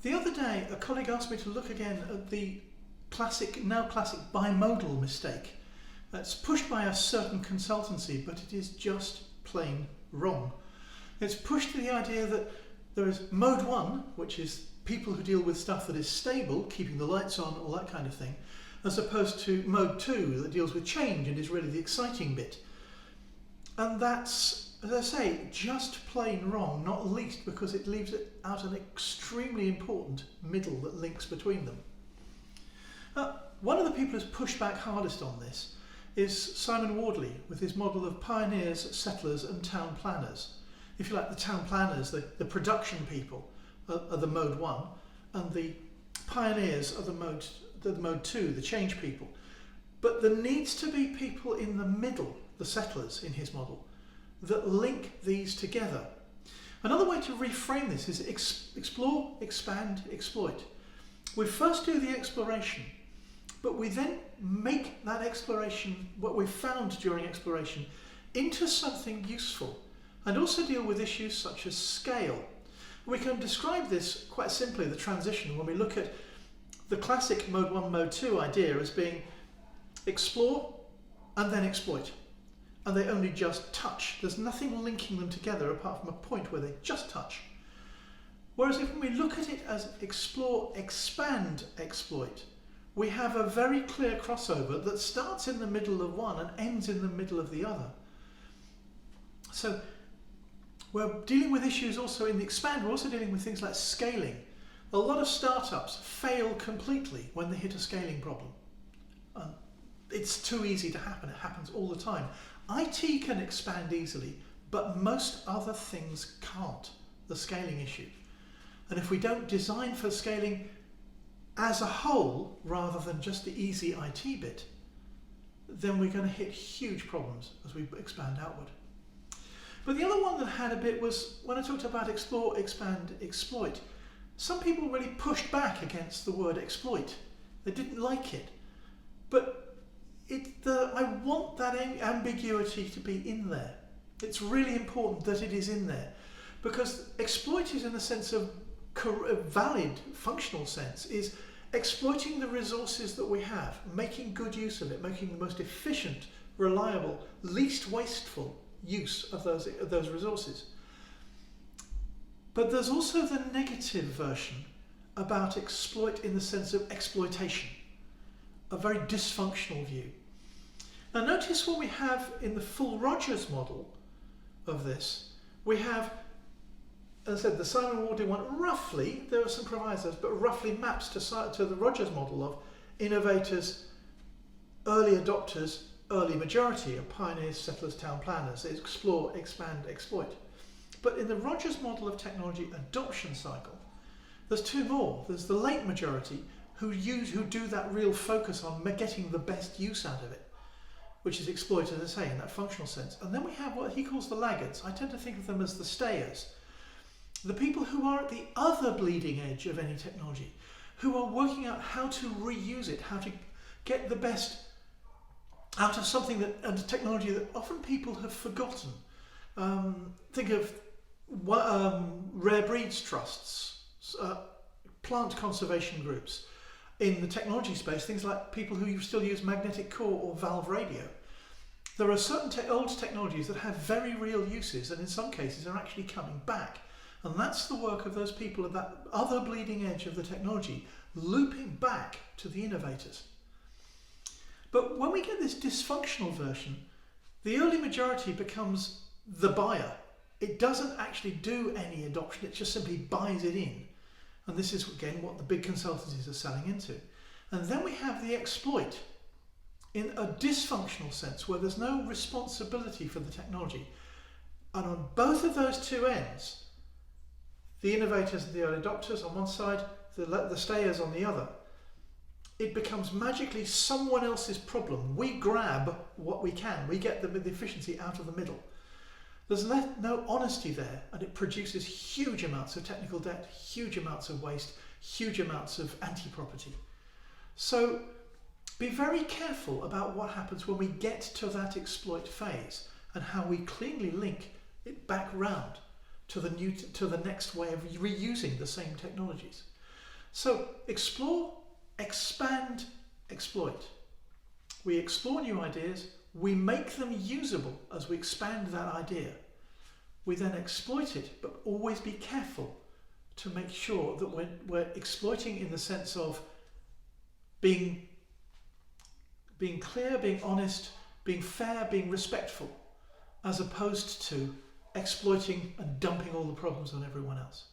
The other day, a colleague asked me to look again at the now classic bimodal mistake. It's pushed by a certain consultancy, but it is just plain wrong. It's pushed to the idea that there is mode 1, which is people who deal with stuff that is stable, keeping the lights on, all that kind of thing, as opposed to mode 2 that deals with change and is really the exciting bit. And that's, as I say, just plain wrong, not least because it leaves it out an extremely important middle that links between them. One of the people who's pushed back hardest on this is Simon Wardley with his model of pioneers, settlers and town planners. If you like, the town planners, the production people are the mode 1, and the pioneers are the mode 2, the change people. But there needs to be people in the middle, the settlers in his model, that link these together. Another way to reframe this is explore, expand, exploit. We first do the exploration, but we then make that exploration, what we've found during exploration, into something useful, and also deal with issues such as scale. We can describe this quite simply, the transition, when we look at the classic mode 1, mode 2 idea as being explore and then exploit. And they only just touch. There's nothing linking them together apart from a point where they just touch. Whereas if we look at it as explore, expand, exploit, we have a very clear crossover that starts in the middle of one and ends in the middle of the other. So we're dealing with issues also in the expand. We're also dealing with things like scaling. A lot of startups fail completely when they hit a scaling problem. It's too easy to happen. It happens all the time. IT can expand easily, but most other things can't, the scaling issue. And if we don't design for scaling as a whole, rather than just the easy IT bit, then we're going to hit huge problems as we expand outward. But the other one that had a bit was when I talked about explore, expand, exploit. Some people really pushed back against the word exploit. They didn't like it. But I want that ambiguity to be in there. It's really important that it is in there, because exploit is, in the sense of valid functional sense, is exploiting the resources that we have, making good use of it, making the most efficient, reliable, least wasteful use of those resources. But there's also the negative version about exploit in the sense of exploitation, a very dysfunctional view. Now notice what we have in the full Rogers model of this. We have, as I said, the Simon Wardley one roughly, there are some provisos, but roughly maps to the Rogers model of innovators, early adopters, early majority of pioneers, settlers, town planners. It's explore, expand, exploit. But in the Rogers model of technology adoption cycle, there's two more. There's the late majority who do that real focus on getting the best use out of it, which is exploit, as I say, in that functional sense. And then we have what he calls the laggards. I tend to think of them as the stayers. The people who are at the other bleeding edge of any technology, who are working out how to reuse it, how to get the best out of something and a technology that often people have forgotten. Think of rare breeds trusts, plant conservation groups. In the technology space, things like people who still use magnetic core or valve radio. There are certain old technologies that have very real uses, and in some cases are actually coming back. And that's the work of those people at that other bleeding edge of the technology, looping back to the innovators. But when we get this dysfunctional version, the early majority becomes the buyer. It doesn't actually do any adoption, it just simply buys it in. And this is, again, what the big consultancies are selling into. And then we have the exploit in a dysfunctional sense, where there's no responsibility for the technology. And on both of those two ends, the innovators and the early adopters on one side, the stayers on the other, it becomes magically someone else's problem. We grab what we can. We get the efficiency out of the middle. There's no honesty there, and it produces huge amounts of technical debt, huge amounts of waste, huge amounts of anti-property. So be very careful about what happens when we get to that exploit phase and how we cleanly link it back round to the next way of reusing the same technologies. So explore, expand, exploit. We explore new ideas, we make them usable as we expand that idea. We then exploit it, but always be careful to make sure that we're exploiting in the sense of being clear, being honest, being fair, being respectful, as opposed to exploiting and dumping all the problems on everyone else.